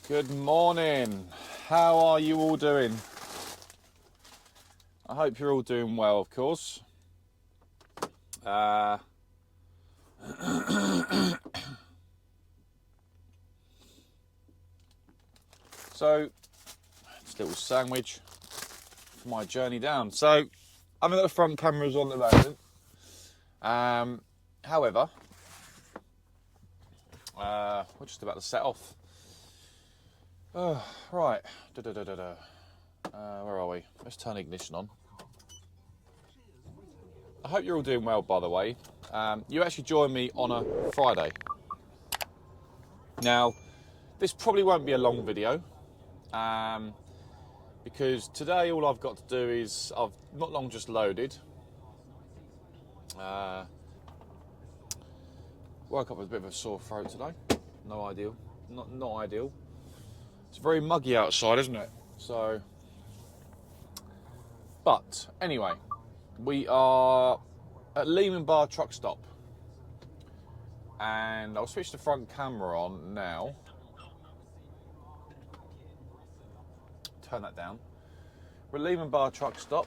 Good morning. How are you all doing? I hope you're all doing well, of course. So, just a little sandwich for my journey down. So, I'm at the front cameras on the moment. However, we're just about to set off. Right. Where are we? Let's turn ignition on. I hope you're all doing well, by the way. You actually joined me on a Friday. Now, this probably won't be a long video, because today all I've got to do is, I've not long just loaded. Woke up with a bit of a sore throat today. No ideal. Not ideal. It's very muggy outside, isn't it? So, but anyway, we are at Lehman Bar truck stop, and I'll switch the front camera on now. Turn that down. We're at Lehman Bar truck stop.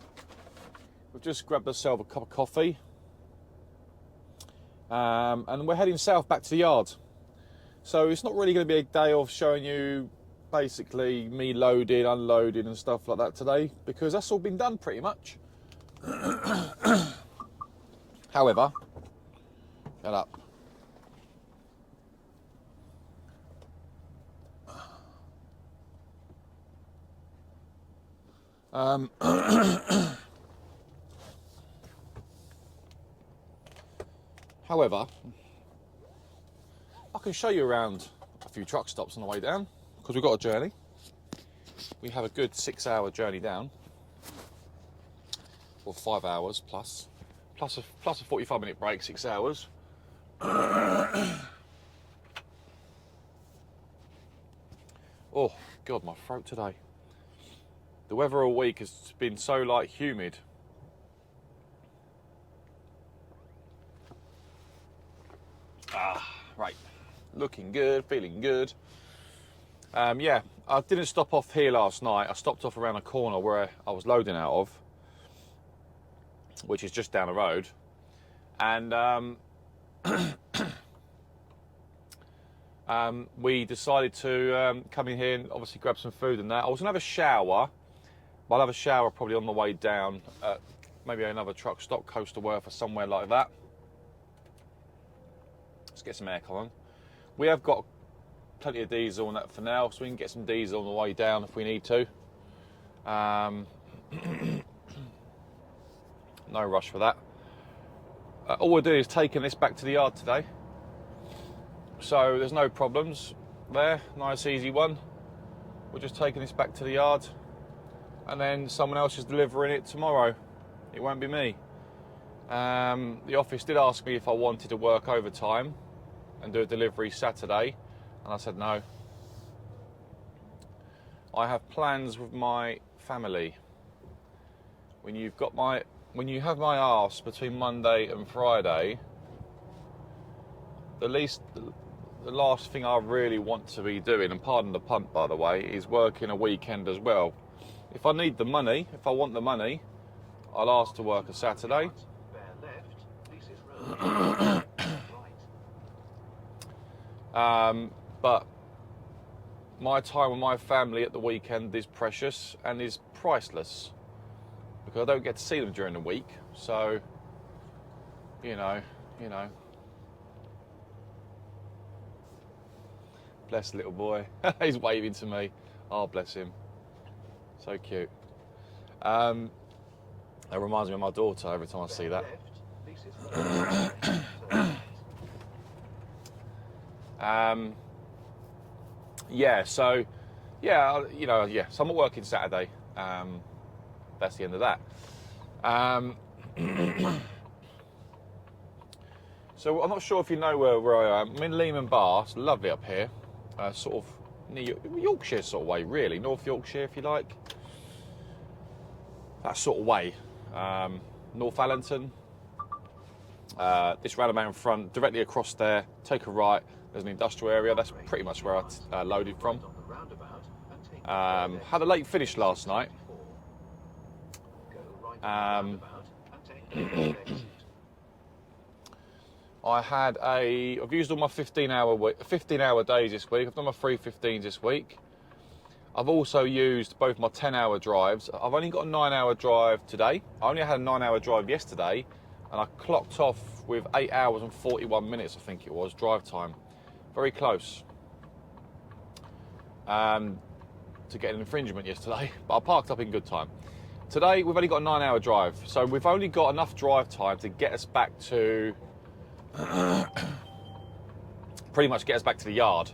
We've just grabbed ourselves a cup of coffee, and we're heading south back to the yard. So it's not really going to be a day of showing you basically me loading, unloading and stuff like that today, because that's all been done pretty much. However, get up. However, I can show you around a few truck stops on the way down, because we've got a journey. We have a good 6-hour journey down, or 5 hours plus a 45-minute break, 6 hours. Oh God, my throat today. The weather all week has been so humid. Right, looking good, feeling good. Yeah, I didn't stop off here last night. I stopped off around a corner where I was loading out of, which is just down the road. And we decided to come in here and obviously grab some food and that. I was going to have a shower, but I'll have a shower probably on the way down at maybe another truck stop, Coastal Worth or somewhere like that. Let's get some aircon on. We have got plenty of diesel and that for now, so we can get some diesel on the way down if we need to. No rush for that. All we're doing is taking this back to the yard today, so there's no problems there. Nice easy one. We're just taking this back to the yard, and then someone else is delivering it tomorrow. It won't be me. The office did ask me if I wanted to work overtime and do a delivery Saturday, and I said no. I have plans with my family. When you have my arse between Monday and Friday, the last thing I really want to be doing, and pardon the pun by the way, is working a weekend as well. If I need the money, if I want the money, I'll ask to work a Saturday. But my time with my family at the weekend is precious and is priceless, because I don't get to see them during the week. So, you know. Bless the little boy. He's waving to me. Oh, bless him. So cute. That reminds me of my daughter every time I see that. So I'm not working Saturday. That's the end of that. So I'm not sure if you know where I am. I'm in Lehman Bar. It's lovely up here. Sort of near Yorkshire sort of way, really. North Yorkshire, if you like. That sort of way. North Allington. This roundabout in front, directly across there, take a right. There's an industrial area. That's pretty much where I loaded from. Had a late finish last night. I've used all my 15-hour days this week. I've done my 3:15s this week. I've also used both my 10-hour drives. I've only got a 9-hour drive today. I only had a 9-hour drive yesterday, and I clocked off with 8 hours and 41 minutes, I think it was, drive time. Very close to get an infringement yesterday, but I parked up in good time. Today, we've only got a 9-hour drive, so we've only got enough drive time to get us back to, pretty much get us back to the yard.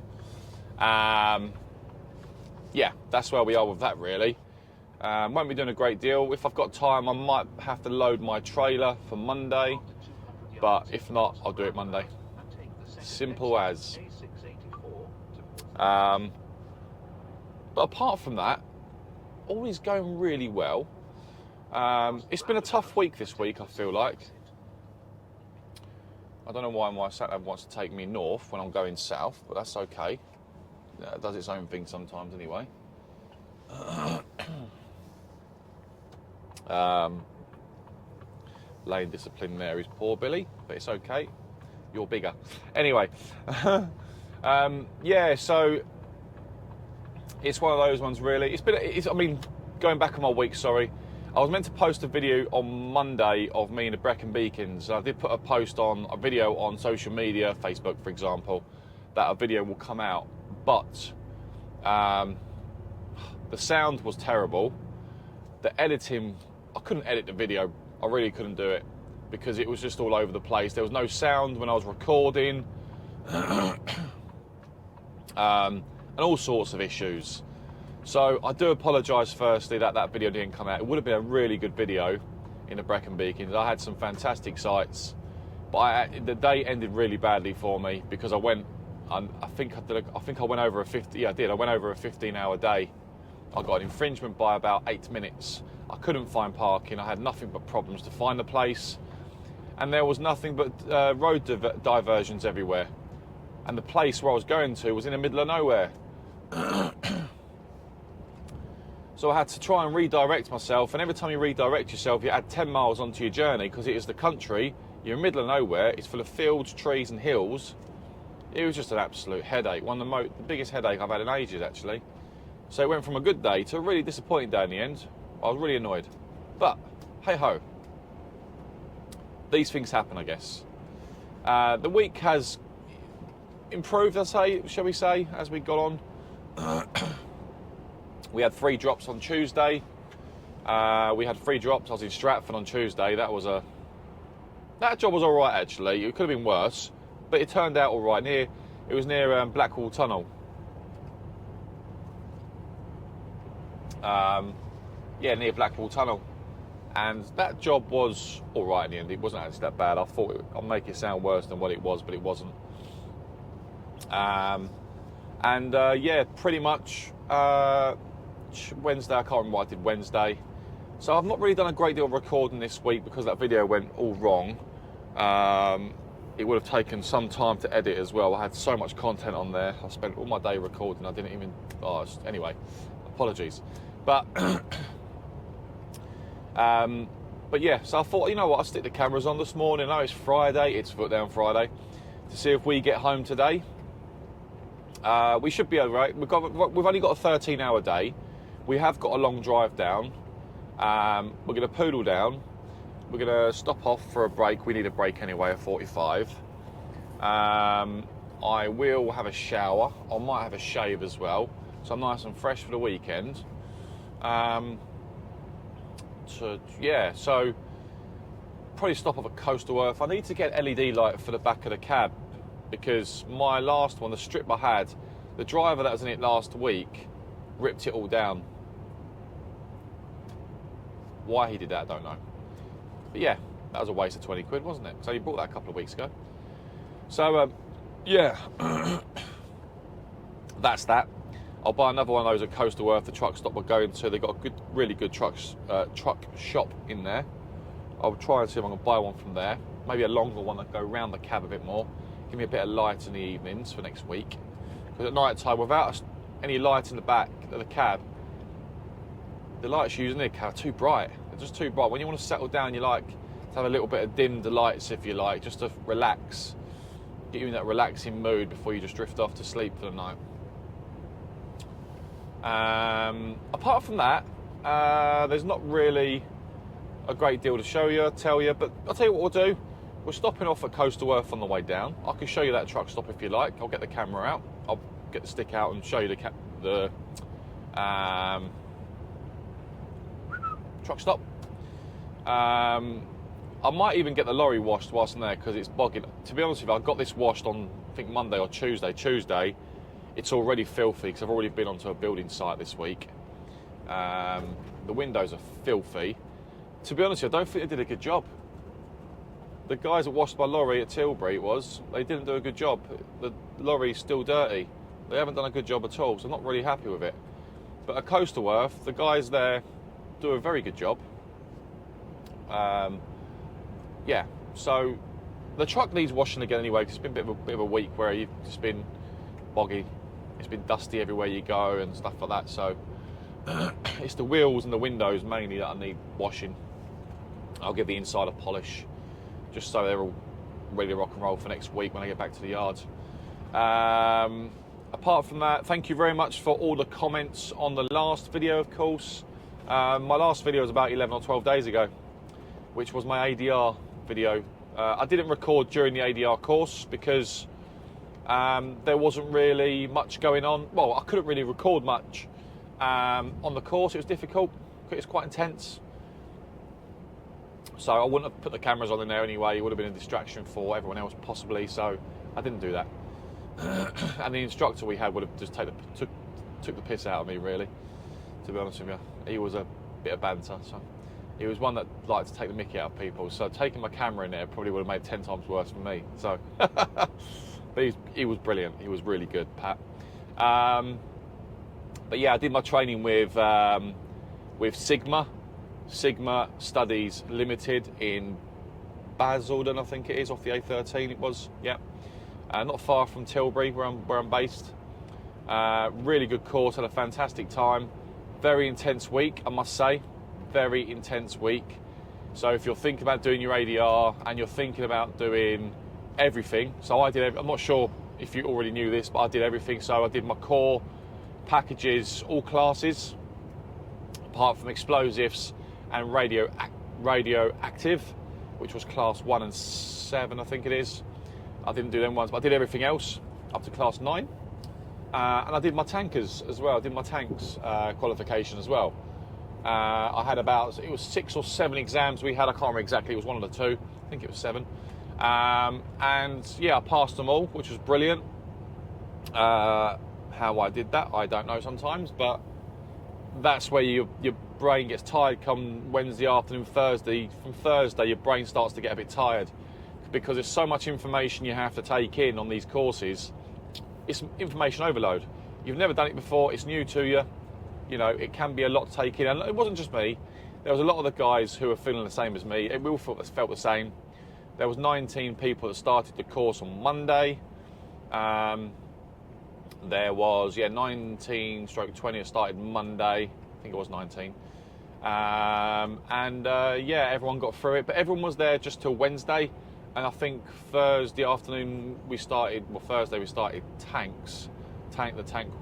Yeah, that's where we are with that, really. Won't be doing a great deal. If I've got time, I might have to load my trailer for Monday, but if not, I'll do it Monday. Simple as. But apart from that, all is going really well. It's been a tough week this week, I feel like. I don't know why my sat-nav wants to take me north when I'm going south, but that's okay. It does its own thing sometimes anyway. Lane discipline there is poor, Billy, but it's okay. You're bigger. Anyway, yeah, so it's one of those ones really. I mean, going back on my week, sorry. I was meant to post a video on Monday of me and the Brecon Beacons. I did put a video on social media, Facebook for example, that a video will come out. But the sound was terrible. The editing, I couldn't edit the video. I really couldn't do it because it was just all over the place. There was no sound when I was recording, and all sorts of issues. So I do apologise firstly that video didn't come out. It would have been a really good video in the Brecon Beacons. I had some fantastic sights, but the day ended really badly for me because I went. I think I went over a 50. Yeah, I did. I went over a 15-hour day. I got an infringement by about 8 minutes. I couldn't find parking. I had nothing but problems to find the place, and there was nothing but road diversions everywhere. And the place where I was going to was in the middle of nowhere. So I had to try and redirect myself, and every time you redirect yourself, you add 10 miles onto your journey because it is the country. You're in the middle of nowhere. It's full of fields, trees, and hills. It was just an absolute headache. One of the biggest headache I've had in ages, actually. So it went from a good day to a really disappointing day in the end. I was really annoyed. But, hey-ho. These things happen, I guess. The week has improved, shall we say, as we got on. We had 3 drops on Tuesday. We had 3 drops. I was in Stratford on Tuesday. That job was all right, actually. It could have been worse, but it turned out all right. It was near Blackwall Tunnel. Near Blackwall Tunnel. And that job was all right in the end. It wasn't actually that bad. I thought I'd make it sound worse than what it was, but it wasn't. Pretty much Wednesday, I can't remember what I did Wednesday. So I've not really done a great deal of recording this week because that video went all wrong. It would have taken some time to edit as well. I had so much content on there. I spent all my day recording. I didn't even... anyway, apologies. But yeah, so I thought, you know what, I'll stick the cameras on this morning. I know it's Friday, it's Foot Down Friday, to see if we get home today. We should be all right. We've only got a 13-hour day. We have got a long drive down. We're going to poodle down. We're going to stop off for a break. We need a break anyway at 45. I will have a shower. I might have a shave as well. So I'm nice and fresh for the weekend. So probably stop off at Coastal Earth. I need to get LED light for the back of the cab because my last one, the strip I had, the driver that was in it last week ripped it all down. Why he did that, I don't know. But yeah, that was a waste of 20 quid, wasn't it? So he bought that a couple of weeks ago. So, yeah, that's that. I'll buy another one of those at Coastal Earth, the truck stop we're going to. They've got a really good truck shop in there. I'll try and see if I can buy one from there. Maybe a longer one that go around the cab a bit more. Give me a bit of light in the evenings for next week. Because at night time, without any lights in the back of the cab, the lights using the cab are too bright. They're just too bright. When you want to settle down, you like to have a little bit of dimmed lights, if you like, just to relax, get you in that relaxing mood before you just drift off to sleep for the night. Apart from that, there's not really a great deal to show you, tell you, but I'll tell you what we'll do. We're stopping off at Coastal Earth on the way down. I can show you that truck stop if you like. I'll get the camera out. I'll get the stick out and show you the truck stop. I might even get the lorry washed whilst I'm there because it's bogging. To be honest with you, I got this washed on, I think, Monday or Tuesday. Tuesday, it's already filthy because I've already been onto a building site this week. The windows are filthy. To be honest with you, I don't think they did a good job. The guys that washed my lorry at Tilbury, they didn't do a good job. The lorry's still dirty. They haven't done a good job at all, so I'm not really happy with it. But at Coastal Earth, the guys there do a very good job. Yeah, so the truck needs washing again anyway, because it's been a bit of a week where you've just been boggy. It's been dusty everywhere you go and stuff like that, so it's the wheels and the windows mainly that I need washing. I'll give the inside a polish, just so they're all ready to rock and roll for next week when I get back to the yard. Apart from that, thank you very much for all the comments on the last video, of course. My last video was about 11 or 12 days ago, which was my ADR video. I didn't record during the ADR course because there wasn't really much going on. Well, I couldn't really record much on the course. It was difficult. It was quite intense. So I wouldn't have put the cameras on in there anyway. It would have been a distraction for everyone else possibly. So I didn't do that. And the instructor we had would have just took the piss out of me, really, to be honest with you. He was a bit of banter. So he was one that liked to take the mickey out of people. So taking my camera in there probably would have made 10 times worse for me. So but he was brilliant. He was really good, Pat. But yeah, I did my training with Sigma Studies Limited in Basildon, I think it is, off the A13. It was, yeah, not far from Tilbury, where I'm based. Really good course. Had a fantastic time. Very intense week, I must say. Very intense week. So if you're thinking about doing your ADR and you're thinking about doing everything, so I did. I'm not sure if you already knew this, but I did everything. So I did my core packages, all classes, apart from explosives and radioactive, which was class 1 and 7, I think it is. I didn't do them ones, but I did everything else up to class 9. And I did my tankers as well. I did my tanks qualification as well. I had it was 6 or 7 exams we had. I can't remember exactly. It was one of the 2. I think it was 7. And yeah, I passed them all, which was brilliant. How I did that, I don't know sometimes, but that's where your brain gets tired come Wednesday afternoon, Thursday. From Thursday, your brain starts to get a bit tired because there's so much information you have to take in on these courses. It's information overload. You've never done it before. It's new to you. You know, it can be a lot to take in. And it wasn't just me. There was a lot of the guys who were feeling the same as me. We all felt the same. There was 19 people that started the course on Monday. There was, 19/20 that started Monday. I think it was 19. Everyone got through it. But everyone was there just till Wednesday. And I think Thursday afternoon we started, Thursday we started tanks. The tank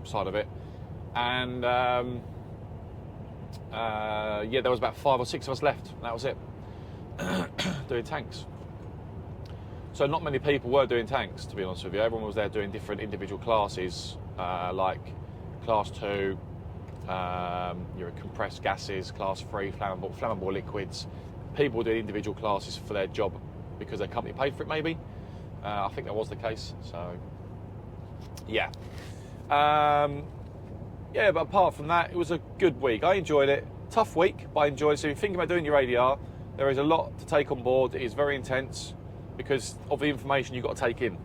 side of it. And there was about 5 or 6 of us left. And that was it. Doing tanks. So not many people were doing tanks, to be honest with you. Everyone was there doing different individual classes, like class 2, your compressed gases, class 3, flammable liquids. People doing individual classes for their job because their company paid for it, maybe. I think that was the case. So, yeah. But apart from that, it was a good week. I enjoyed it. Tough week, but I enjoyed it. So if you're thinking about doing your ADR, there is a lot to take on board. It is very intense because of the information you've got to take in.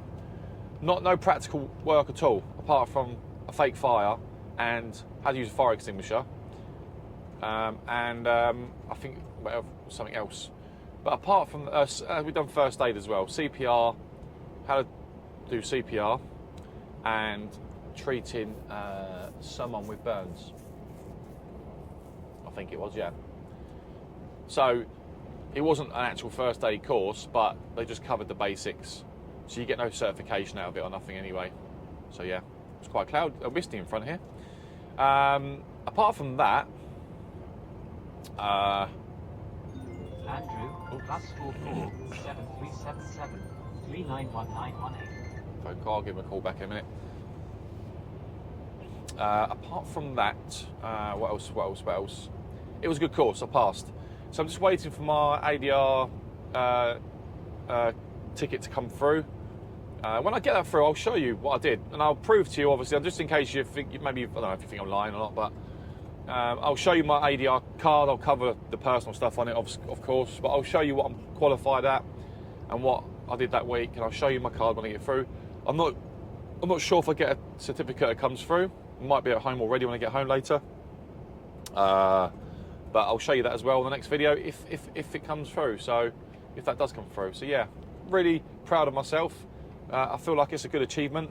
No practical work at all, apart from a fake fire and how to use a fire extinguisher. I think something else. But apart from we've done first aid as well, CPR, how to do CPR, and treating someone with burns. I think it was, yeah. So it wasn't an actual first aid course, but they just covered the basics. So you get no certification out of it or nothing anyway. So yeah, it's quite misty in front here. Apart from that, Andrew, +44 7377 391918. phone call, I'll give him a call back in a minute. Apart from that, what else? It was a good course, I passed. So I'm just waiting for my ADR ticket to come through. When I get that through, I'll show you what I did, and I'll prove to you, obviously, just in case you think, maybe, I don't know if you think I'm lying or not, but I'll show you my ADR card. I'll cover the personal stuff on it, of course, but I'll show you what I'm qualified at and what I did that week, and I'll show you my card when I get through. I'm not sure if I get a certificate that comes through. It might be at home already when I get home later. But I'll show you that as well in the next video if it comes through. So if that does come through. So yeah, really proud of myself. I feel like it's a good achievement.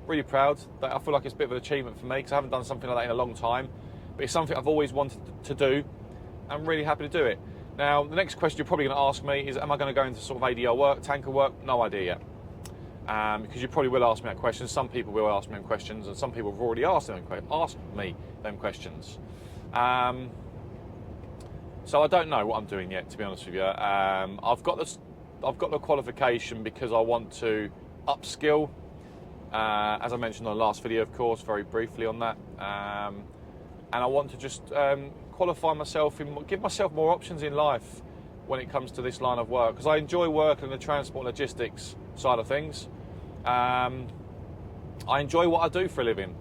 Really proud. I feel like it's a bit of an achievement for me because I haven't done something like that in a long time. But it's something I've always wanted to do. I'm really happy to do it. Now, the next question you're probably going to ask me is, am I going to go into sort of ADR work, tanker work? No idea yet. Because you probably will ask me that question. Some people will ask me them questions, and some people have already asked me them questions. So I don't know what I'm doing yet, to be honest with you. I've got the qualification because I want to upskill, as I mentioned on the last video, of course, very briefly on that. And I want to just qualify myself and give myself more options in life when it comes to this line of work, because I enjoy working in the transport and logistics side of things. I enjoy what I do for a living,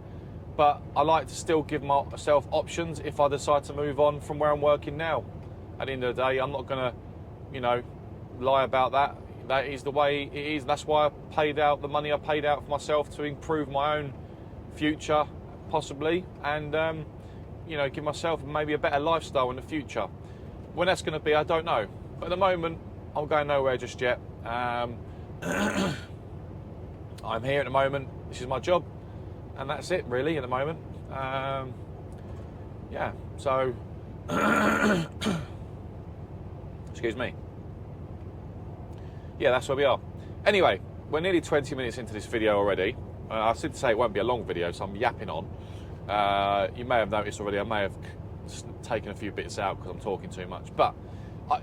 but I like to still give myself options if I decide to move on from where I'm working now. At the end of the day, I'm not going to, lie about that. That is the way it is. That's why I paid out the money I paid out for myself, to improve my own future, possibly, and give myself maybe a better lifestyle in the future. When that's going to be, I don't know. But at the moment, I'm going nowhere just yet. I'm here at the moment. This is my job, and that's it really at the moment. Yeah, so excuse me. Yeah, that's where we are. Anyway, we're nearly 20 minutes into this video already. I did say it won't be a long video, so I'm yapping on. You may have noticed already, I may have taken a few bits out because I'm talking too much, but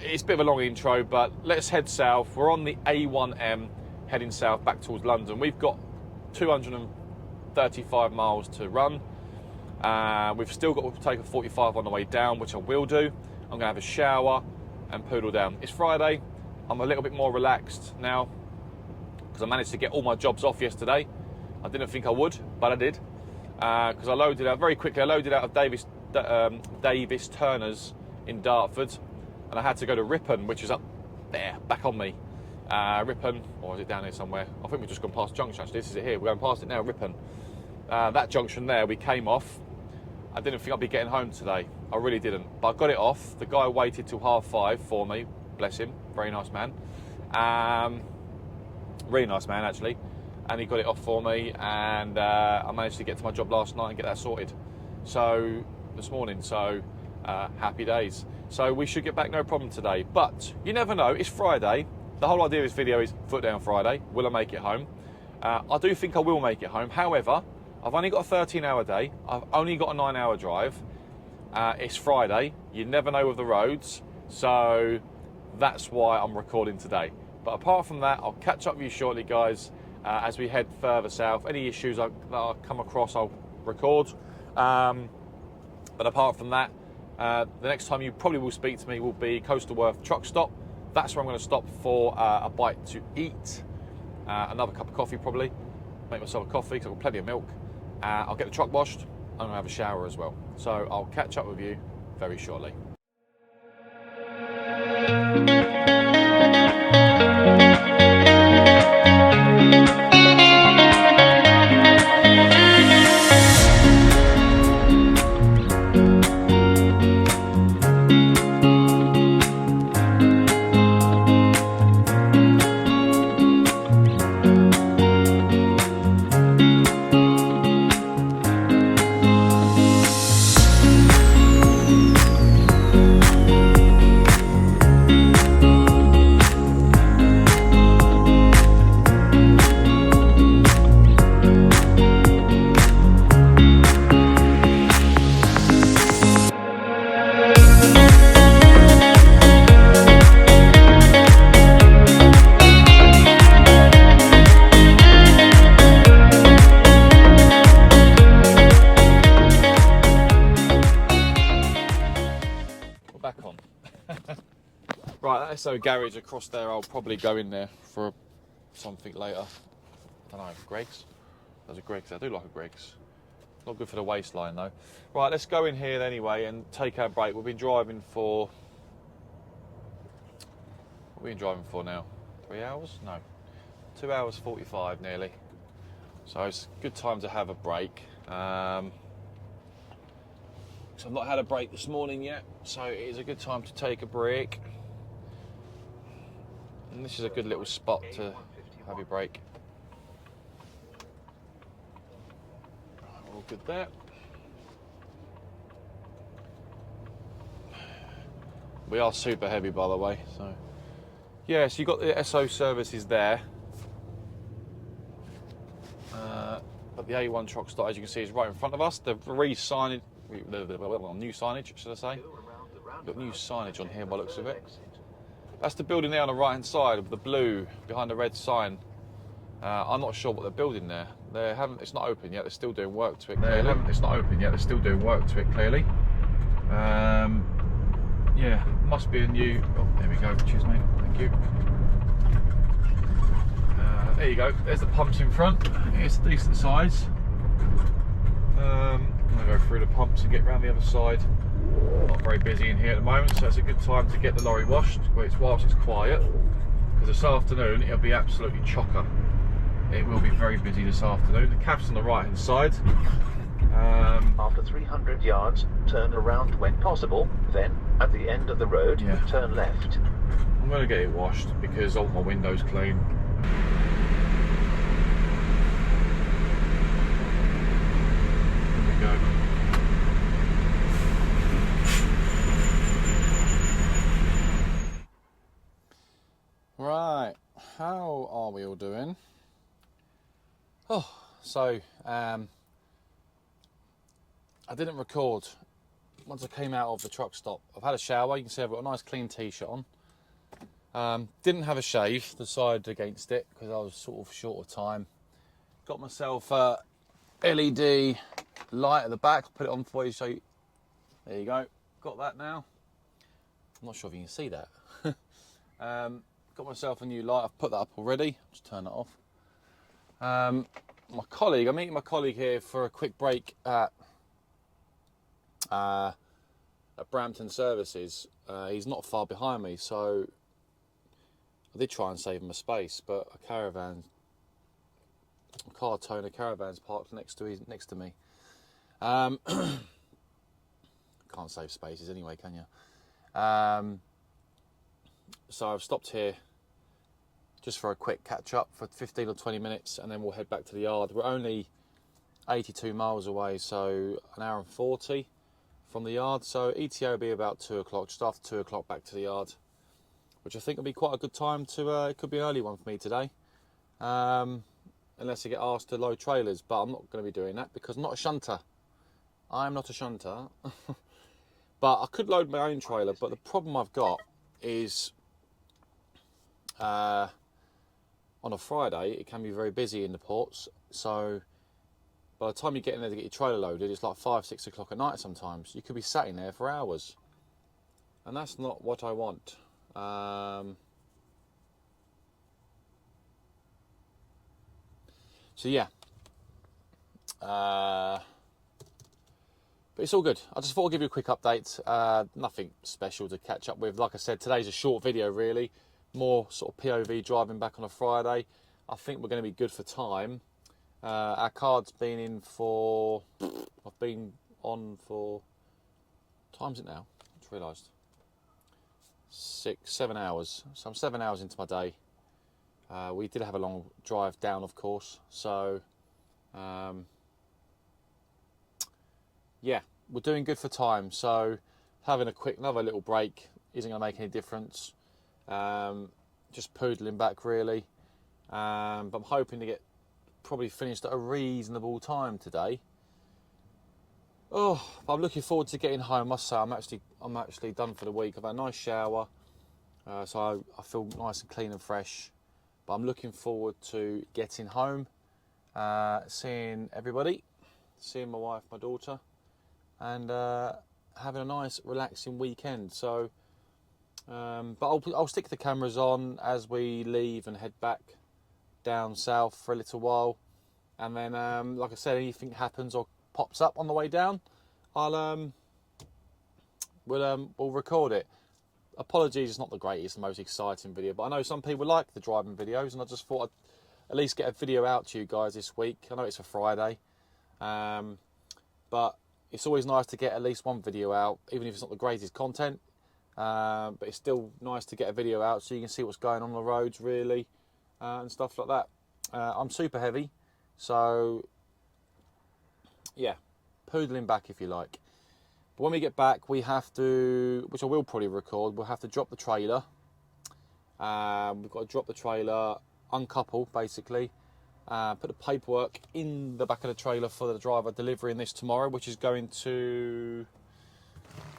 it's a bit of a long intro. But let's head south. We're on the A1M heading south back towards London. We've got 235 miles to run. We've still got to take a 45 on the way down, which I will do. I'm going to have a shower and poodle down. It's Friday. I'm a little bit more relaxed now because I managed to get all my jobs off yesterday. I didn't think I would, but I did. Because I loaded out very quickly. I loaded out of Davis Turner's in Dartford, and I had to go to Ripon, which is up there, back on me. Ripon, or is it down here somewhere? I think we've just gone past junction actually. This is it here. We're going past it now, Ripon. That junction there, we came off. I didn't think I'd be getting home today. I really didn't, but I got it off. The guy waited till 5:30 for me. Bless him. Very nice man. Really nice man actually. And he got it off for me, and I managed to get to my job last night and get that sorted. So this morning, so happy days. So we should get back no problem today. But you never know. It's Friday. The whole idea of this video is foot down Friday. Will I make it home? I do think I will make it home. However, I've only got a 13-hour day. I've only got a 9-hour drive. It's Friday. You never know with the roads. So that's why I'm recording today. But apart from that, I'll catch up with you shortly, guys. As we head further south. Any issues that I come across, I'll record. But apart from that, the next time you probably will speak to me will be Coastal Worth truck stop. That's where I'm going to stop for a bite to eat. Another cup of coffee probably. Make myself a coffee because I've got plenty of milk. I'll get the truck washed. I'm going to have a shower as well. So I'll catch up with you very shortly. Right, that SO garage across there, I'll probably go in there for something later. I don't know, Greg's? There's a Greg's, I do like a Greg's. Not good for the waistline though. Right, let's go in here anyway and take our break. We've been driving for... What have we been driving for now? 3 hours? No. 2 hours 45 nearly. So it's a good time to have a break. So I've not had a break this morning yet, so it is a good time to take a break. And this is a good little spot to have your break. All good there. We are super heavy, by the way, so yeah. So you got the SO services there, but the A1 truck stop, as you can see, is right in front of us. The new signage, should I say? Got new signage on here by the looks of it. That's the building there on the right hand side of the blue behind the red sign. I'm not sure what they're building there. It's not open yet. They're still doing work to it. Clearly. Yeah, must be a new. Oh, there we go. Cheers, mate. Thank you. There you go. There's the pumps in front. It's a decent size. I'm gonna go through the pumps and get round the other side. Not very busy in here at the moment, so it's a good time to get the lorry washed whilst it's quiet. Because this afternoon it'll be absolutely chocker. It will be very busy this afternoon. The cab's on the right hand side. After 300 yards, turn around when possible. Then, at the end of the road, turn left. I'm going to get it washed because I want my windows clean. There we go. Right, how are we all doing? Oh, so I didn't record once I came out of the truck stop. I've had a shower. You can see I've got a nice clean t-shirt on. Didn't have a shave, decided against it because I was sort of short of time. Got myself a LED light at the back. I'll put it on for you. So there you go. Got that now. I'm not sure if you can see that. Got myself a new light. I've put that up already. Just turn it off. I'm meeting my colleague here for a quick break at Brampton Services. He's not far behind me, so I did try and save him a space, but a car toner caravan's parked next to me. Can't save spaces anyway, can you? So I've stopped here just for a quick catch up for 15 or 20 minutes, and then we'll head back to the yard. We're only 82 miles away, so an hour and 40 from the yard. So ETA will be about 2 o'clock, just after 2 o'clock back to the yard, which I think will be quite a good time to, it could be an early one for me today. Unless I get asked to load trailers, but I'm not going to be doing that because I'm not a shunter. I'm not a shunter. But I could load my own trailer, but the problem I've got is on a Friday it can be very busy in the ports, so by the time you get in there to get your trailer loaded, it's like 5-6 o'clock at night sometimes. You could be sat in there for hours, and that's not what I want. So yeah, but it's all good. I just thought I'd give you a quick update. Nothing special to catch up with. Like I said, today's a short video really, more sort of POV driving back on a Friday. I think we're going to be good for time. Our card's been in for, I've been on for, what time's it now? I just realised. 7 hours. So I'm 7 hours into my day. We did have a long drive down, of course. So, yeah, we're doing good for time. So having another little break isn't going to make any difference. Just poodling back really. But I'm hoping to get probably finished at a reasonable time today. Oh, but I'm looking forward to getting home. I must say, I'm actually done for the week. I've had a nice shower, so I feel nice and clean and fresh. But I'm looking forward to getting home, seeing everybody, seeing my wife, my daughter, and having a nice, relaxing weekend. So But I'll stick the cameras on as we leave and head back down south for a little while, and then like I said, anything happens or pops up on the way down, we'll record it. Apologies, it's not the greatest, the most exciting video, but I know some people like the driving videos, and I just thought I'd at least get a video out to you guys this week. I know it's a Friday, but it's always nice to get at least one video out, even if it's not the greatest content. But it's still nice to get a video out so you can see what's going on the roads, really, and stuff like that. I'm super heavy, so yeah, poodling back if you like. But when we get back, we have to, which I will probably record, we'll have to drop the trailer. We've got to drop the trailer, uncouple basically, put the paperwork in the back of the trailer for the driver delivering this tomorrow, which is going to,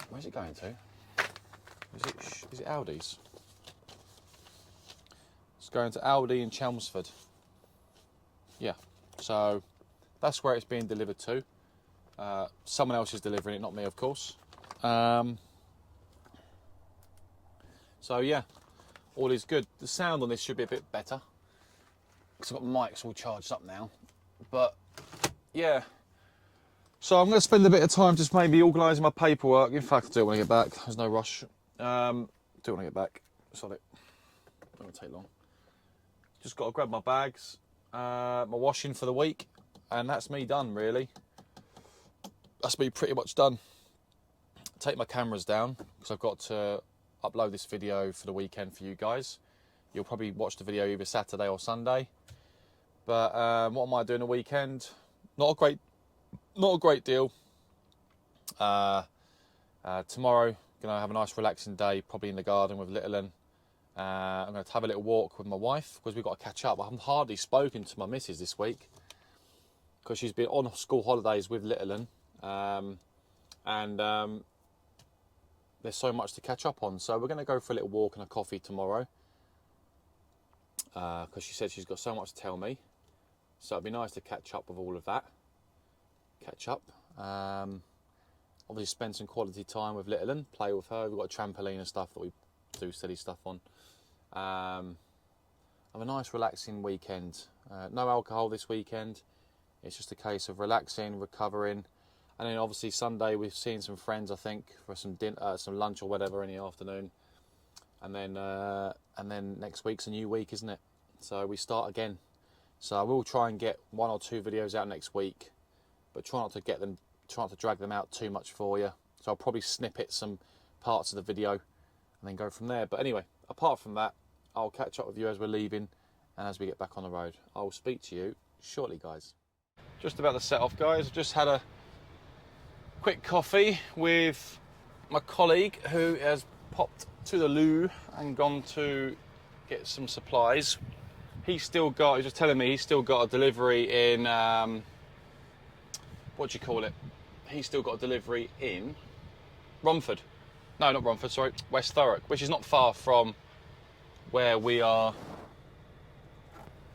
where's it going to? Is it Aldi's? It's going to Aldi in Chelmsford. Yeah, so that's where it's being delivered to. Someone else is delivering it, not me, of course. So yeah, all is good. The sound on this should be a bit better because I've got mics all charged up now. But yeah, so I'm going to spend a bit of time just maybe organising my paperwork. In fact, I do want to get back. There's no rush. Do want to get back. Sorry, don't want to take long. Just got to grab my bags, my washing for the week, and that's me done, really. That's me pretty much done. Take my cameras down because I've got to upload this video for the weekend for you guys. You'll probably watch the video either Saturday or Sunday. But what am I doing the weekend? Not a great deal. Tomorrow, gonna have a nice relaxing day, probably in the garden with little un. I'm going to have a little walk with my wife because we've got to catch up. I haven't hardly spoken to my missus this week because she's been on school holidays with little un. There's so much to catch up on. So we're going to go for a little walk and a coffee tomorrow because she said she's got so much to tell me. So it'd be nice to catch up with all of that. Obviously spend some quality time with little un, play with her. We've got a trampoline and stuff that we do silly stuff on. Have a nice relaxing weekend. No alcohol this weekend. It's just a case of relaxing, recovering, and then obviously Sunday we've seen some friends, I think, for some dinner, some lunch or whatever in the afternoon, and then next week's a new week, isn't it? So we start again. So I will try and get 1 or 2 videos out next week, but try not to drag them out too much for you. So I'll probably snippet some parts of the video and then go from there. But anyway, apart from that, I'll catch up with you as we're leaving and as we get back on the road. I'll speak to you shortly, guys. Just about to set off, guys. I've just had a quick coffee with my colleague who has popped to the loo and gone to get some supplies. He's just telling me he's still got a delivery in, what do you call it? He's still got a delivery in Romford. No, not Romford, sorry, West Thurrock, which is not far from where we are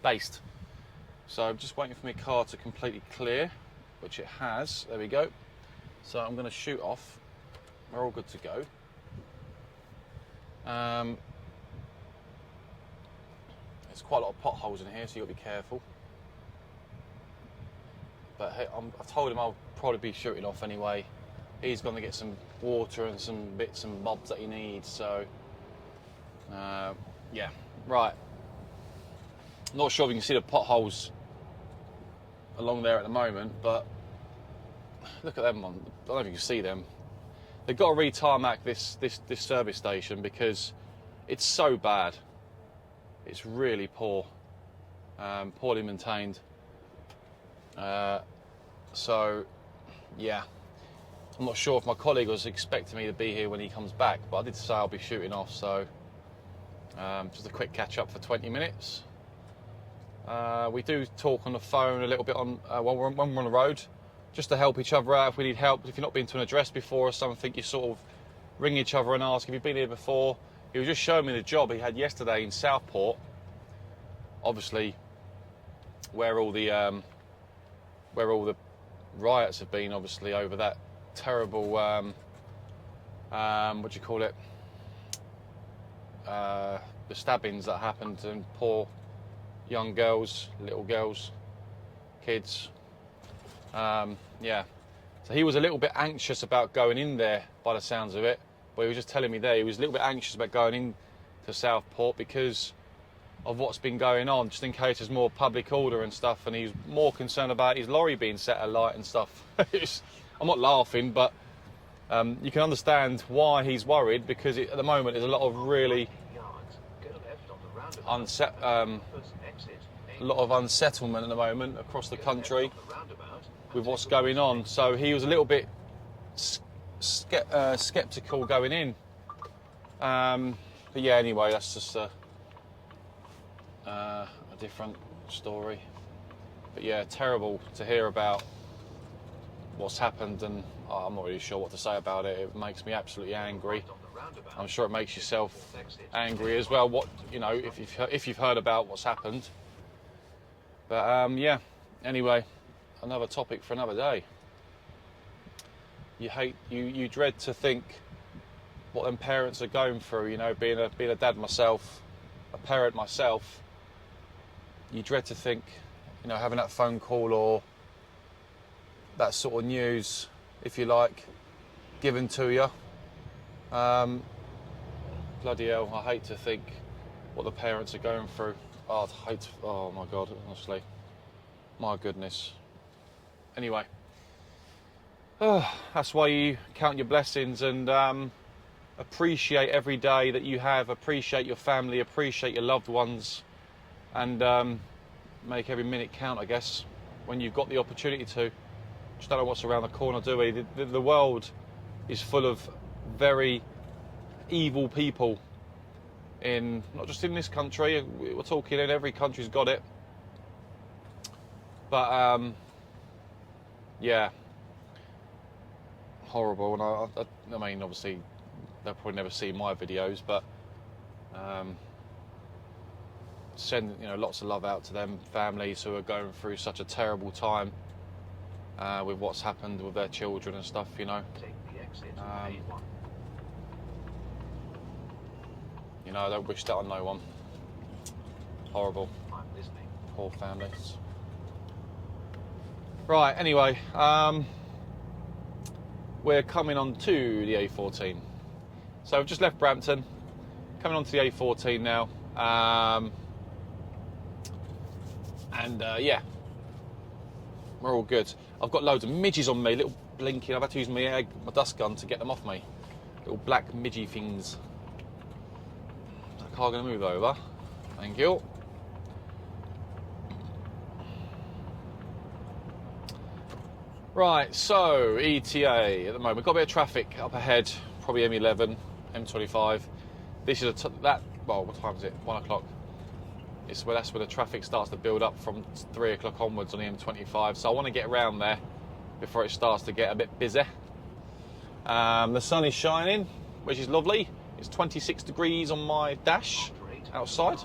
based. So I'm just waiting for my car to completely clear, which it has. There we go. So I'm going to shoot off. We're all good to go. There's quite a lot of potholes in here, so you've got to be careful. But hey, I've told him I'll probably be shooting off anyway. He's going to get some water and some bits and bobs that he needs, so yeah, right. Not sure if you can see the potholes along there at the moment, but look at them. I don't know if you can see them. They've got to re-tarmac this service station because it's so bad. It's really poor, poorly maintained. So yeah, I'm not sure if my colleague was expecting me to be here when he comes back, but I did say I'll be shooting off, so just a quick catch up for 20 minutes. We do talk on the phone a little bit when we're on the road, just to help each other out if we need help. If you've not been to an address before or something, you sort of ring each other and ask, have you been here before? He was just showing me the job he had yesterday in Southport, obviously where all the riots have been, obviously over that terrible what do you call it, the stabbings that happened to poor young girls, little girls, kids. Yeah, so he was a little bit anxious about going in there by the sounds of it, but he was just telling me there he was a little bit anxious about going in to Southport because of what's been going on, just in case there's more public order and stuff, and he's more concerned about his lorry being set alight and stuff. I'm not laughing, but you can understand why he's worried, because at the moment there's a lot of really unsettlement at the moment across the country with what's going on. So he was a little bit sceptical going in. But yeah, anyway, that's just a different story. But yeah, terrible to hear about what's happened, and I'm not really sure what to say about it. It makes me absolutely angry. I'm sure it makes yourself angry as well. What, you know, if you've heard about what's happened. But yeah, anyway, another topic for another day. You dread to think what them parents are going through. You know, being a dad myself, a parent myself, you dread to think, you know, having that phone call or that sort of news, if you like, given to you. Bloody hell, I hate to think what the parents are going through. Oh, oh my God, honestly. My goodness. Anyway, that's why you count your blessings and appreciate every day that you have, appreciate your family, appreciate your loved ones, and make every minute count, I guess, when you've got the opportunity to. Just don't know what's around the corner, do we? The world is full of very evil people, not just in this country. We're talking in every country's got it. But yeah, horrible. And I mean, obviously, they'll probably never see my videos, but send lots of love out to them families who are going through such a terrible time with what's happened with their children and stuff. You know. I don't wish that on no one. Horrible. Poor families. Right, anyway, we're coming on to the A14. So we've just left Brampton, coming on to the A14 now. Yeah, we're all good. I've got loads of midges on me, little blinking. I've had to use my dust gun to get them off me. Little black midgy things. Is that car going to move over? Thank you. Right, so ETA at the moment. We've got a bit of traffic up ahead, probably M11, M25. This is well, what time is it? 1 o'clock. That's where the traffic starts to build up from 3 o'clock onwards on the M25. So I want to get around there before it starts to get a bit busy. The sun is shining, which is lovely. It's 26 degrees on my dash outside.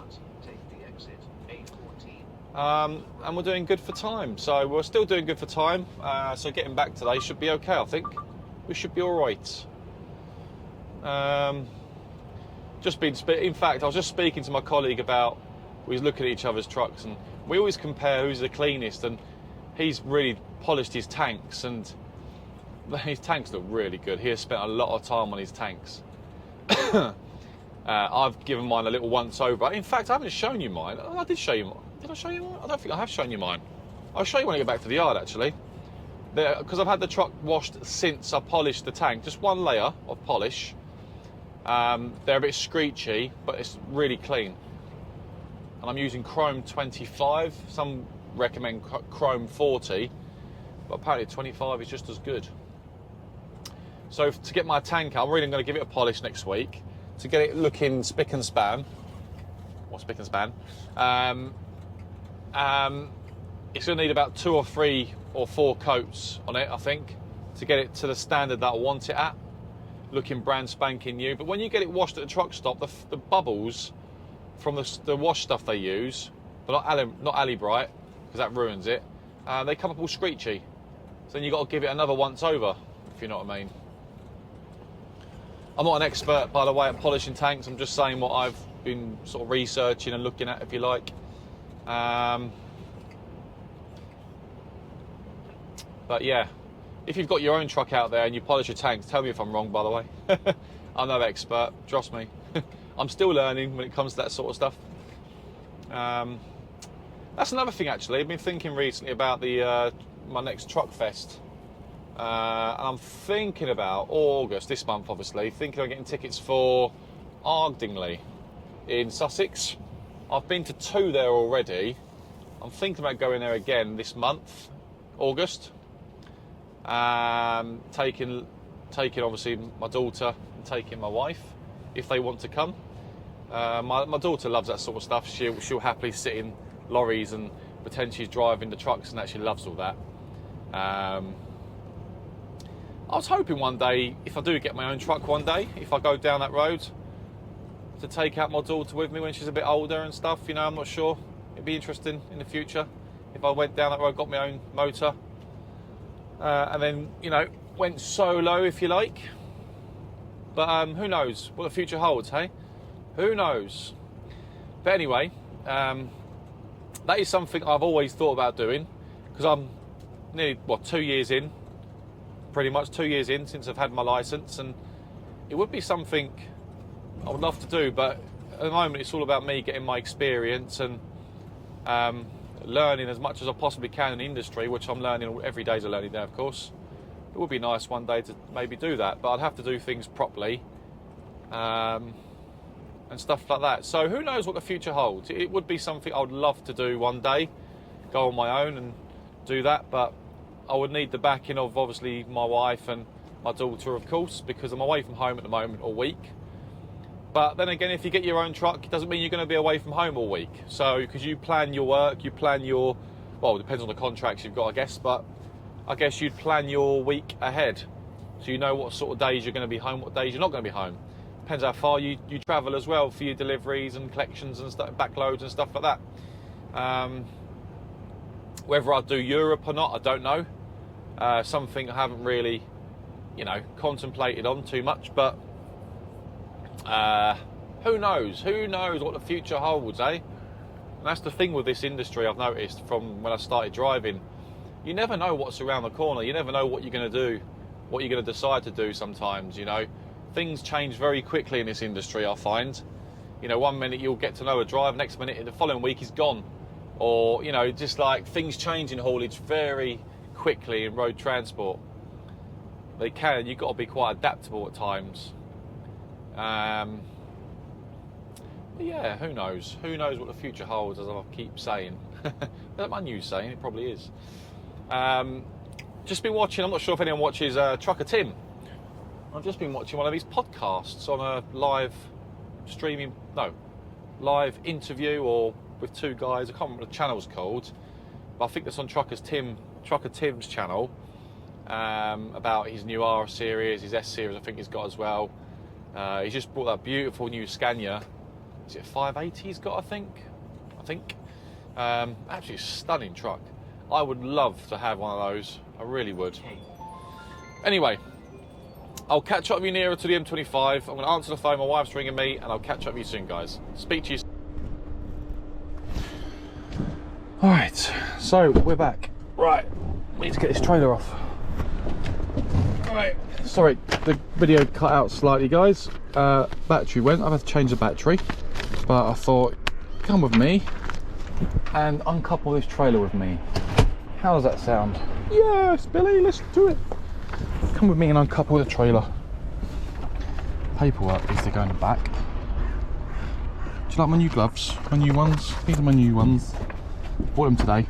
And we're doing good for time. So we're still doing good for time. So getting back today should be okay, I think. We should be all right. In fact, I was just speaking to my colleague about, we was looking at each other's trucks, and we always compare who's the cleanest, and he's really polished his tanks, and his tanks look really good. He has spent a lot of time on his tanks. I've given mine a little once over. In fact, I haven't shown you mine. I did show you mine. Did I show you mine? I don't think I have shown you mine. I'll show you when I get back to the yard, actually. Because I've had the truck washed since I polished the tank. Just one layer of polish. They're a bit screechy, but it's really clean. And I'm using chrome 25. Some recommend chrome 40, but apparently 25 is just as good. So to get my tank out, I'm really going to give it a polish next week to get it looking spick and span. Or spick and span. It's going to need about 2 or 3 or 4 coats on it, I think, to get it to the standard that I want it at, looking brand spanking new. But when you get it washed at the truck stop, the bubbles from the wash stuff they use, but not Ali Bright, because that ruins it, they come up all screechy. So then you've got to give it another once over, if you know what I mean. I'm not an expert, by the way, at polishing tanks. I'm just saying what I've been sort of researching and looking at, if you like. But yeah, if you've got your own truck out there and you polish your tanks, tell me if I'm wrong, by the way. I'm no expert, trust me. I'm still learning when it comes to that sort of stuff. That's another thing, actually. I've been thinking recently about the my next truck fest. And I'm thinking about August, this month obviously, thinking of getting tickets for Ardingly in Sussex. I've been to 2 there already. I'm thinking about going there again this month, August. Taking obviously my daughter and taking my wife, if they want to come. My daughter loves that sort of stuff. She'll happily sit in lorries and pretend she's driving the trucks, and that she loves all that. I was hoping one day, if I do get my own truck one day, if I go down that road, to take out my daughter with me when she's a bit older and stuff. You know, I'm not sure. It'd be interesting in the future if I went down that road, got my own motor, and then, you know, went solo, if you like. But who knows what the future holds, hey? Who knows? But anyway, that is something I've always thought about doing, because I'm nearly, 2 years in, pretty much 2 years in since I've had my licence, and it would be something I would love to do, but at the moment it's all about me getting my experience and learning as much as I possibly can in the industry, which I'm learning every day is a learning day, of course. It would be nice one day to maybe do that, but I'd have to do things properly and stuff like that. So who knows what the future holds. It would be something I would love to do one day, go on my own and do that, but I would need the backing of obviously my wife and my daughter, of course, because I'm away from home at the moment all week. But then again, if you get your own truck, it doesn't mean you're going to be away from home all week. So, because you plan your work, you plan your, well, it depends on the contracts you've got, I guess, but I guess you'd plan your week ahead. So you know what sort of days you're going to be home, what days you're not going to be home. Depends how far you travel as well for your deliveries and collections and stuff, backloads and stuff like that. Whether I'd do Europe or not, I don't know. Something I haven't really, you know, contemplated on too much, but who knows? Who knows what the future holds, eh? And that's the thing with this industry, I've noticed from when I started driving. You never know what's around the corner. You never know what you're going to do, what you're going to decide to do sometimes, you know. Things change very quickly in this industry, I find. You know, one minute you'll get to know a driver, next minute, the following week he's gone. Or, you know, just like things change in haulage very quickly in road transport. They can, you've got to be quite adaptable at times. But yeah, who knows? Who knows what the future holds, as I keep saying. That's my new saying, it probably is. Just been watching, I'm not sure if anyone watches Trucker Tim. I've just been watching one of his podcasts on a live streaming, no, live interview, or with 2 guys, I can't remember what the channel's called, but I think that's on Trucker Tim's channel, about his new R series, his S series I think he's got as well. He's just brought that beautiful new Scania. Is it a 580 he's got, I think. Absolutely stunning truck. I would love to have one of those. I really would. Anyway, I'll catch up with you nearer to the M25. I'm going to answer the phone. My wife's ringing me, and I'll catch up with you soon, guys. Speak to you soon. All right, so we're back. Right, need to get this trailer off. All right, sorry, the video cut out slightly, guys. Battery went. I've had to change the battery, but I thought, come with me and uncouple this trailer with me. How does that sound? Yes, Billy, let's do it. Come with me and uncouple the trailer. Paperwork needs to go in the back. Do you like my new gloves? My new ones? These are my new ones. Bought them today.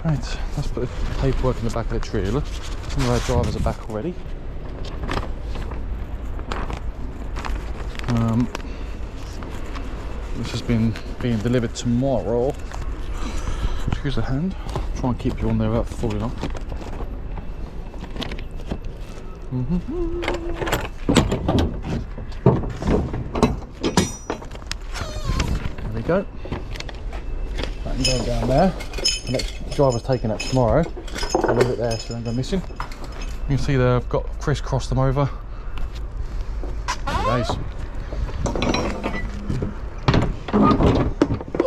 Right, let's put the paperwork in the back of the trailer. Some of our drivers are back already. This has been being delivered tomorrow. Excuse the hand. Try and keep you on there without falling off. There we go. That can go down there. The next driver's taking that tomorrow. I'll leave it there so they don't go missing. You can see there I've got crisscrossed them over. days.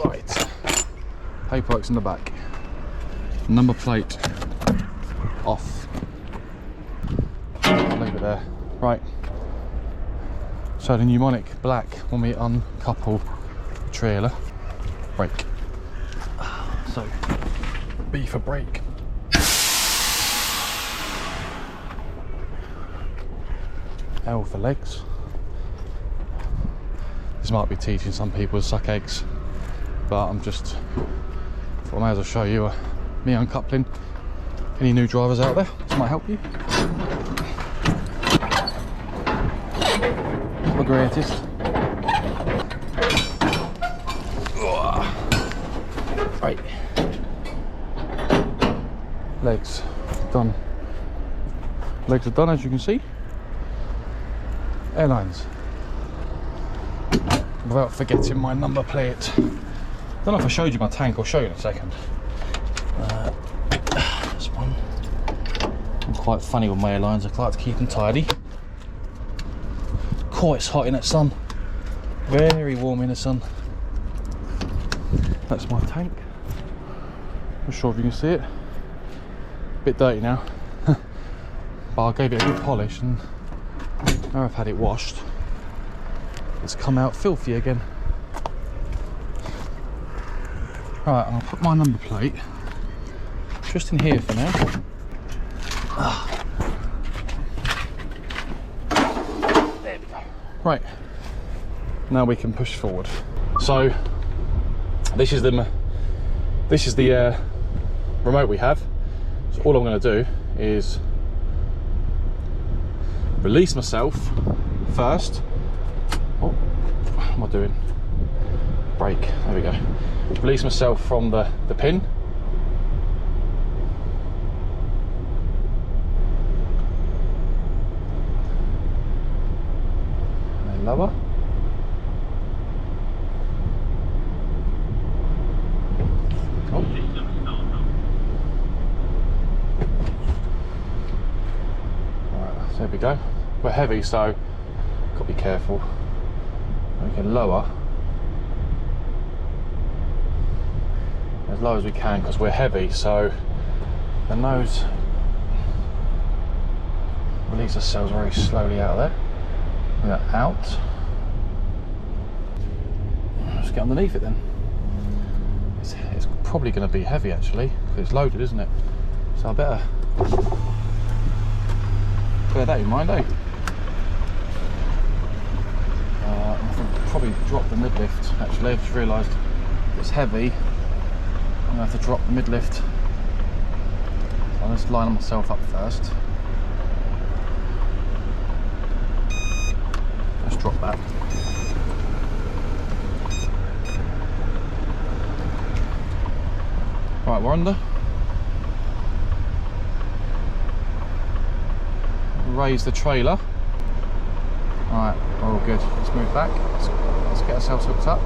Right, paperwork's in the back. Number plate off. I'll leave it there. Right. So the mnemonic black when we uncouple the trailer. Brake. So B for brake. L for legs. This might be teaching some people to suck eggs, but I'm just, I may as well show you me uncoupling. Any new drivers out there, this might help you. Not the greatest. Right. Legs done. Legs are done, as you can see. Airlines. Without forgetting my number plate. Don't know if I showed you my tank. I'll show you in a second. This one. I'm quite funny with my airlines. I like to keep them tidy. Quite hot in the sun. Very warm in the sun. That's my tank. Not sure if you can see it. A bit dirty now. But I gave it a good polish, and now I've had it washed, it's come out filthy again. Right, I'll put my number plate just in here for now. There we go. Right, now we can push forward. So this is the remote we have. So all I'm going to do is release myself first. Oh, what am I doing? Brake, there we go. Release myself from the pin. And then lower. Oh. Right, there we go. We're heavy, so got to be careful. We can lower as low as we can because we're heavy, so the nose release ourselves very slowly out of there. We're out. Let's get underneath it then. It's probably going to be heavy actually because it's loaded, isn't it? So I better bear that in mind, eh? I think I'll probably drop the mid-lift actually. I've just realised it's heavy. I'm going to have to drop the mid-lift. So I'll just line myself up first. Let's drop that. Right, we're under. Raise the trailer. Alright, we're all good. Let's move back. Let's get ourselves hooked up.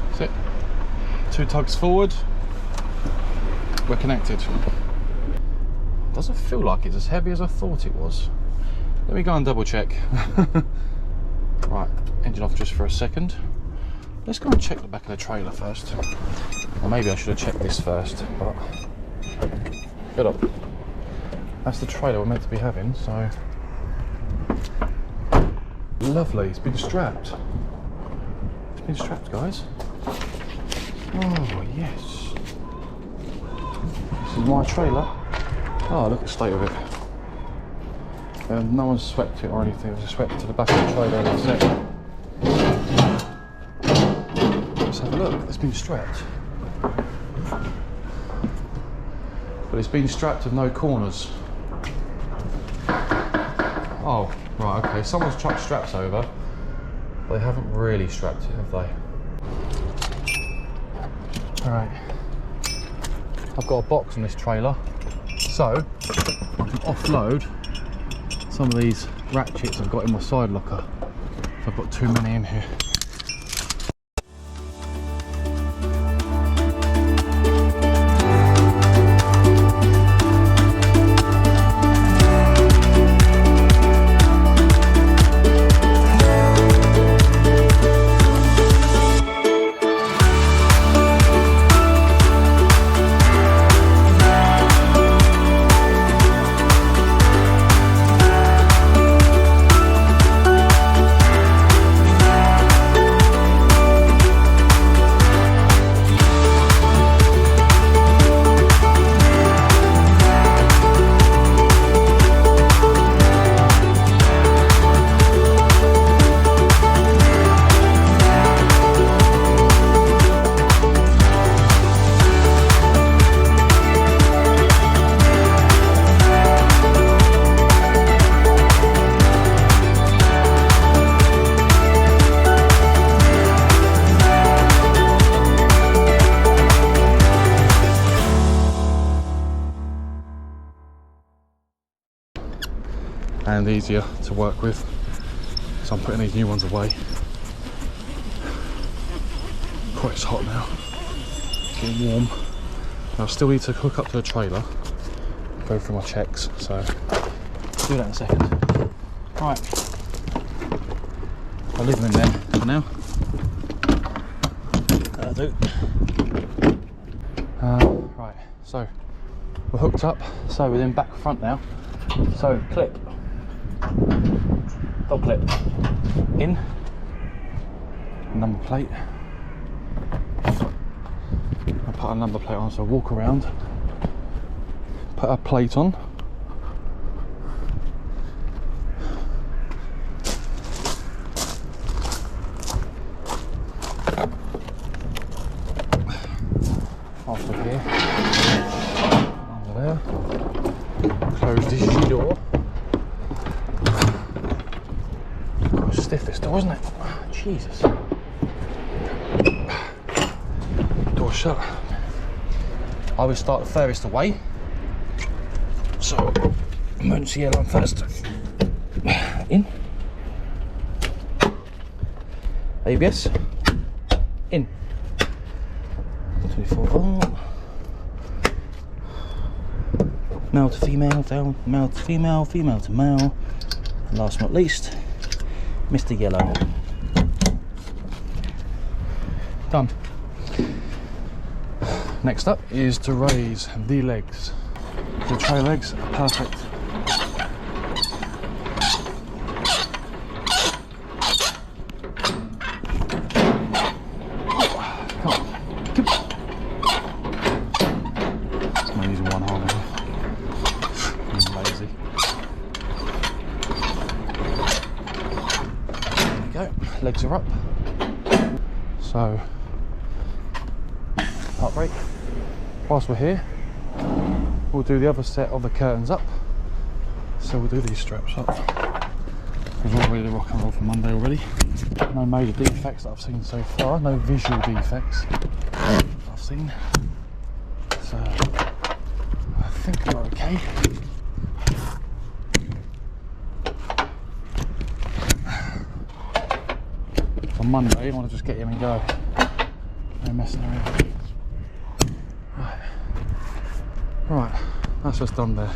That's it. 2 tugs forward. We're connected. Doesn't feel like it's as heavy as I thought it was. Let me go and double check. Right, engine off just for a second. Let's go and check the back of the trailer first. Or maybe I should have checked this first, but good up. That's the trailer we're meant to be having, so lovely. It's been strapped. It's been strapped, guys. Oh yes. This is my trailer. Oh, look at the state of it. No one's swept it or anything, it was just swept to the back of the trailer and that's it. Let's have a look, it's been strapped. But it's been strapped with no corners. Oh, right, okay, someone's chucked straps over. But they haven't really strapped it, have they? Alright. I've got a box on this trailer. So, I can offload some of these ratchets I've got in my side locker. I've got too many in here. And easier to work with, so I'm putting these new ones away. Quite it's hot now, it's getting warm. I still need to hook up to the trailer, go through my checks, so I'll do that in a second. Right, I'll leave them in there for now. That'll do. Right, so we're hooked up, so we're in back front now. So clip, dog clip, in, number plate. I put a number plate on, so I walk around, put a plate on, off of here, under there, close this door. Quite stiff this door, isn't it? Jesus. Door shut. I always start the furthest away, so emergency alarm first. In. ABS. In. 24 volt. Male to female, male to female, female to male. And last but not least, Mr. Yellow. Done. Next up is to raise the legs. The tray legs are perfect. Come on. I'm using one arm here. I'm lazy. There we go. Legs are up. So, part brake. Whilst we're here, we'll do the other set of the curtains up. So we'll do these straps up. We're all ready to rock and roll for Monday already. No major defects that I've seen so far, no visual defects I've seen. So I think we're okay. On Monday, I want to just get in and go. No messing around. Right, that's just done there.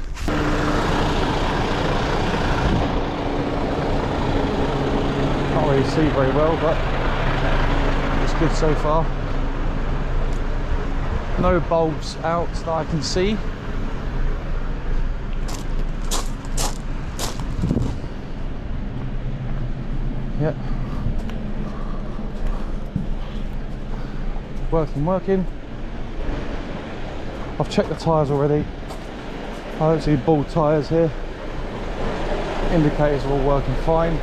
Can't really see very well, but it's good so far. No bulbs out that I can see. Yep. Working. I've checked the tyres already. I don't see bald tyres here. Indicators are all working fine.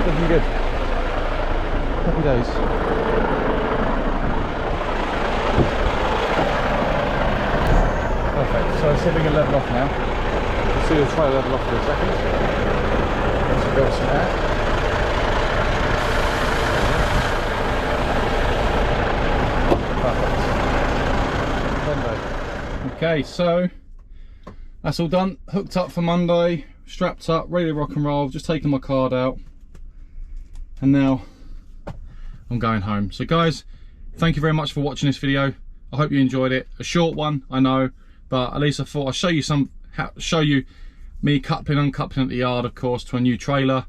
Looking good. Happy days. Perfect. So let's see if we can level off now. Let's see the try level off for a second. Let's go some air. Okay, so that's all done, hooked up for Monday, strapped up, ready to rock and roll. Just taking my card out, and now I'm going home. So guys, thank you very much for watching this video. I hope you enjoyed it. A short one, I know, but at least I thought I'd show you me coupling, uncoupling at the yard, of course, to a new trailer.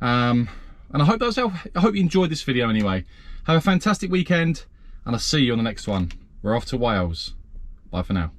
And I hope you enjoyed this video anyway. Have a fantastic weekend, and I'll see you on the next one. We're off to Wales. Bye for now.